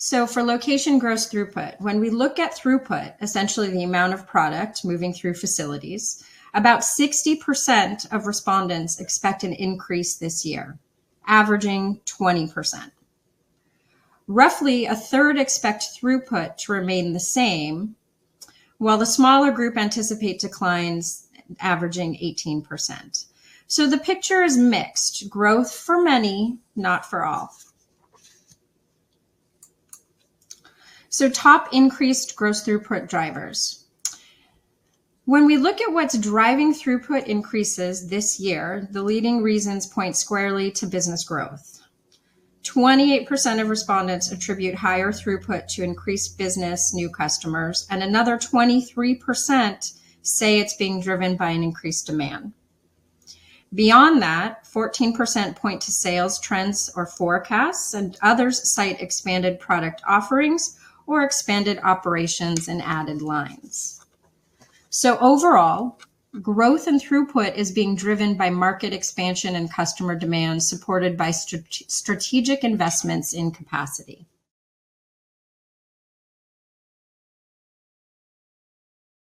So for location gross throughput, when we look at throughput, essentially the amount of product moving through facilities, about 60% of respondents expect an increase this year, averaging 20%. Roughly a third expect throughput to remain the same, while the smaller group anticipate declines averaging 18%. So the picture is mixed, growth for many, not for all. So top increased gross throughput drivers. When we look at what's driving throughput increases this year, the leading reasons point squarely to business growth. 28% of respondents attribute higher throughput to increased business, new customers, and another 23% say it's being driven by an increased demand. Beyond that, 14% point to sales trends or forecasts, and others cite expanded product offerings or expanded operations and added lines. So overall, growth and throughput is being driven by market expansion and customer demand supported by strategic investments in capacity.